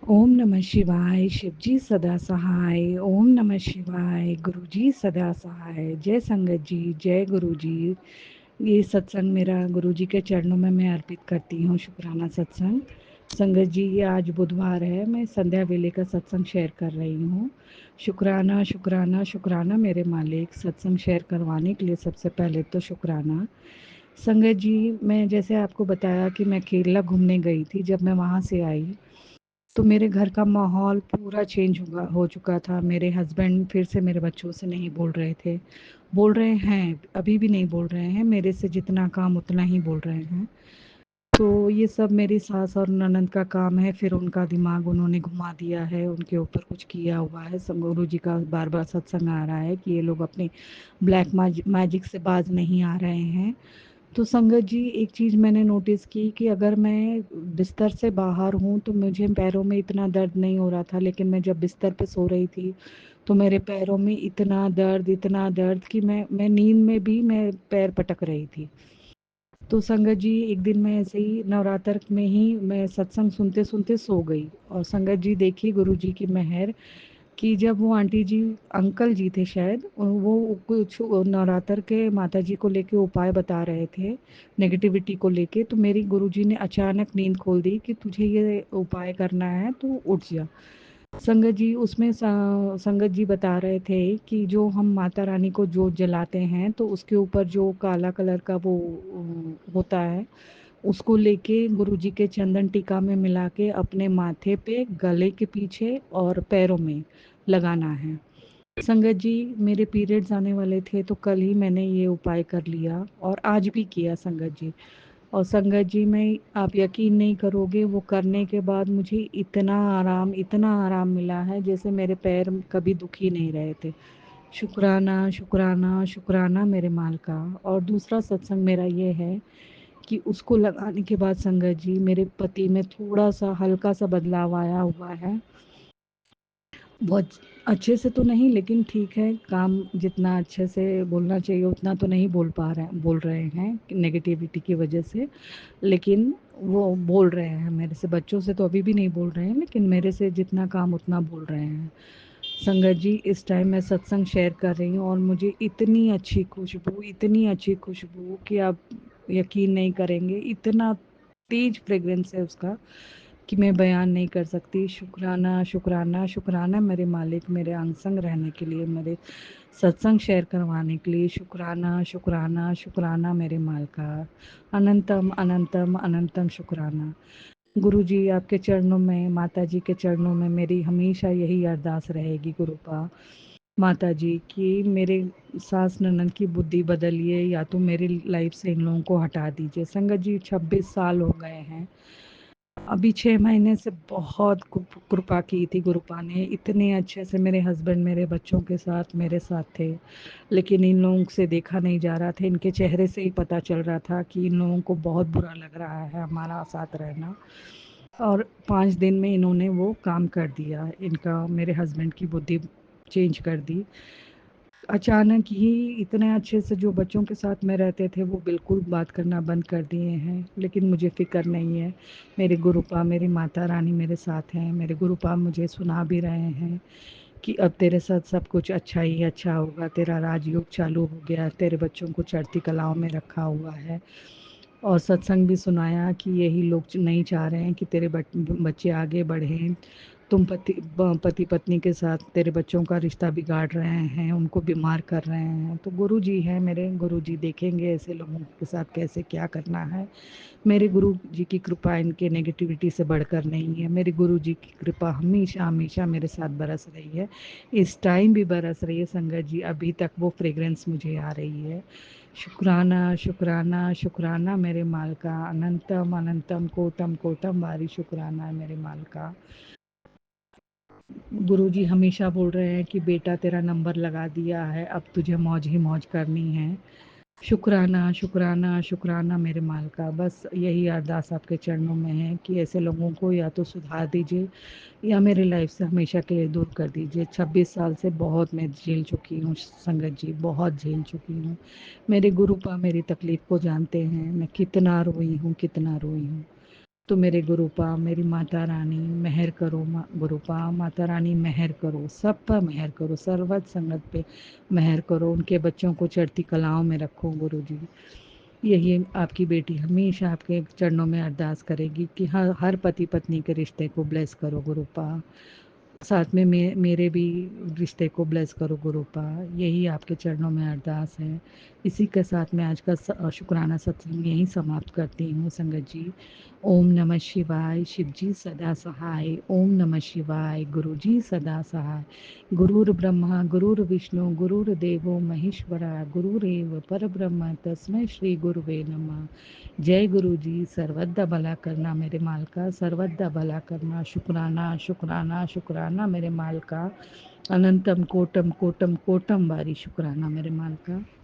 ओम नमः शिवाय, शिवजी सदा सहाय। ओम नमः शिवाय, गुरुजी सदा सहाय। जय संगत जी, जय गुरुजी। ये सत्संग मेरा गुरुजी के चरणों में मैं अर्पित करती हूँ। शुक्राना सत्संग। संगत जी, ये आज बुधवार है, मैं संध्या वेले का सत्संग शेयर कर रही हूँ। शुक्राना शुक्राना शुक्राना मेरे मालिक, सत्संग शेयर करवाने के लिए सबसे पहले तो शुक्राना। संगत जी, मैं जैसे आपको बताया कि मैं केरला घूमने गई थी। जब मैं वहाँ से आई तो मेरे घर का माहौल पूरा चेंज हो चुका था। मेरे हस्बैंड फिर से मेरे बच्चों से नहीं बोल रहे थे। बोल रहे हैं, अभी भी नहीं बोल रहे हैं। मेरे से जितना काम उतना ही बोल रहे हैं। तो ये सब मेरी सास और ननंद का काम है। फिर उनका दिमाग उन्होंने घुमा दिया है, उनके ऊपर कुछ किया हुआ है। गुरु जी का बार बार सत्संग आ रहा है कि ये लोग अपने ब्लैक मैजिक से बाज नहीं आ रहे हैं। तो संगत जी, एक चीज़ मैंने नोटिस की कि अगर मैं बिस्तर से बाहर हूँ तो मुझे पैरों में इतना दर्द नहीं हो रहा था, लेकिन मैं जब बिस्तर पे सो रही थी तो मेरे पैरों में इतना दर्द कि मैं नींद में भी मैं पैर पटक रही थी। तो संगत जी, एक दिन मैं ऐसे ही नवरात्र में ही मैं सत्संग सुनते सुनते सो गई। और संगत जी देखिए, गुरु जी की मेहर कि जब वो आंटी जी, अंकल जी थे शायद, वो कुछ नवरात्र के माता जी को लेके उपाय बता रहे थे, नेगेटिविटी को लेके। तो मेरी गुरुजी ने अचानक नींद खोल दी कि तुझे ये उपाय करना है तो उठ जा। संगत जी, उसमें संगत जी बता रहे थे कि जो हम माता रानी को जोत जलाते हैं तो उसके ऊपर जो काला कलर का वो होता है, उसको लेके गुरुजी के चंदन टीका में मिला के अपने माथे पे, गले के पीछे और पैरों में लगाना है। संगत जी, मेरे पीरियड्स आने वाले थे तो कल ही मैंने ये उपाय कर लिया और आज भी किया संगत जी। और संगत जी, मैं, आप यकीन नहीं करोगे, वो करने के बाद मुझे इतना आराम मिला है जैसे मेरे पैर कभी दुख ही नहीं रहे थे। शुक्राना शुक्राना शुक्राना मेरे माल का। और दूसरा सत्संग मेरा ये है कि उसको लगाने के बाद संगत जी, मेरे पति में थोड़ा सा हल्का सा बदलाव आया हुआ है। बहुत अच्छे से तो नहीं, लेकिन ठीक है, काम जितना अच्छे से बोलना चाहिए उतना तो नहीं बोल रहे हैं नेगेटिविटी की वजह से। लेकिन वो बोल रहे हैं मेरे से। बच्चों से तो अभी भी नहीं बोल रहे हैं, लेकिन मेरे से जितना काम उतना बोल रहे हैं। संगत जी, इस टाइम मैं सत्संग शेयर कर रही हूँ और मुझे इतनी अच्छी खुशबू कि आप यकीन नहीं करेंगे। इतना तेज फ्रेग्रेंस है उसका कि मैं बयान नहीं कर सकती। शुक्राना शुक्राना शुक्राना मेरे मालिक, मेरे अंग संग रहने के लिए, मेरे सत्संग शेयर करवाने के लिए। शुक्राना शुक्राना शुक्राना मेरे मालिका। अनंतम अनंतम अनंतम शुक्राना। गुरु जी, आपके चरणों में, माता जी के चरणों में मेरी हमेशा यही अरदास रहेगी गुरुपा, माता जी, कि मेरे सास ननद की बुद्धि बदलिए या तो मेरी लाइफ से इन लोगों को हटा दीजिए। संगत जी, 26 साल हो गए हैं। अभी 6 महीने से बहुत कृपा की थी गुरुपा ने। इतने अच्छे से मेरे हस्बैंड मेरे बच्चों के साथ मेरे साथ थे, लेकिन इन लोगों से देखा नहीं जा रहा था। इनके चेहरे से ही पता चल रहा था कि इन लोगों को बहुत बुरा लग रहा है हमारा साथ रहना। और 5 दिन में इन्होंने वो काम कर दिया, इनका, मेरे हस्बैंड की बुद्धि चेंज कर दी। अचानक ही इतने अच्छे से जो बच्चों के साथ में रहते थे वो बिल्कुल बात करना बंद कर दिए हैं। लेकिन मुझे फ़िक्र नहीं है, मेरे गुरुपा, मेरी माता रानी मेरे साथ हैं। मेरे गुरुपा मुझे सुना भी रहे हैं कि अब तेरे साथ सब कुछ अच्छा ही अच्छा होगा, तेरा राजयोग चालू हो गया, तेरे बच्चों को चढ़ती कलाओं में रखा हुआ है। और सत्संग भी सुनाया कि यही लोग नहीं चाह रहे हैं कि तेरे बच्चे आगे बढ़ें। तुम पति पत्नी के साथ तेरे बच्चों का रिश्ता बिगाड़ रहे हैं, उनको बीमार कर रहे हैं। तो गुरु जी हैं मेरे, गुरु जी देखेंगे ऐसे लोगों के साथ कैसे क्या करना है। मेरे गुरु जी की कृपा इनके नेगेटिविटी से बढ़कर नहीं है। मेरे गुरु जी की कृपा हमेशा हमेशा मेरे साथ बरस रही है, इस टाइम भी बरस रही है संगत जी। अभी तक वो फ्रेग्रेंस मुझे आ रही है। शुक्राना शुक्राना शुक्राना मेरे मालका। अनंतम अनंतम कोटम कोटम वारी शुक्राना है मेरे मालका। गुरुजी हमेशा बोल रहे हैं कि बेटा, तेरा नंबर लगा दिया है, अब तुझे मौज ही मौज करनी है। शुक्राना शुक्राना शुक्राना मेरे मालका। बस यही अरदास आपके चरणों में है कि ऐसे लोगों को या तो सुधार दीजिए या मेरी लाइफ से हमेशा के लिए दूर कर दीजिए। 26 साल से बहुत मैं झेल चुकी हूँ संगत जी, बहुत झेल चुकी हूँ। मेरे गुरुपा मेरी तकलीफ़ को जानते हैं, मैं कितना रोई हूँ, कितना रोई हूँ। तो मेरे गुरुपा मेरी माता रानी मेहर करो, गुरुपा माता रानी मेहर करो, सब पर मेहर करो, सर्वत संगत पे मेहर करो, उनके बच्चों को चढ़ती कलाओं में रखो गुरु जी। यही आपकी बेटी हमेशा आपके चरणों में अरदास करेगी कि हर हर पति पत्नी के रिश्ते को ब्लेस करो गुरुपा, साथ में मेरे भी रिश्ते को ब्लेस करो गुरुपा। यही आपके चरणों में अरदास है। इसी के साथ मैं आज का शुक्राना सत्संग यहीं समाप्त करती हूँ संगत जी। ओम नमः शिवाय, शिव जी सदा सहाय। ओम नमः शिवाय, गुरु जी सदा सहाय। गुरुर् ब्रह्मा गुरुर्विष्णु गुरुर्देवो महेश्वरा, गुरुरेव परब्रह्म तस्मै श्री गुरुवे नमः। जय गुरु जी, सर्वदा भला करना मेरे माल का, सर्वदा भला करना, शुक्राना शुक्राना शुक्राना मेरे माल का, अनंतम कोटम कोटम कोटम बारी शुक्राना मेरे माल का।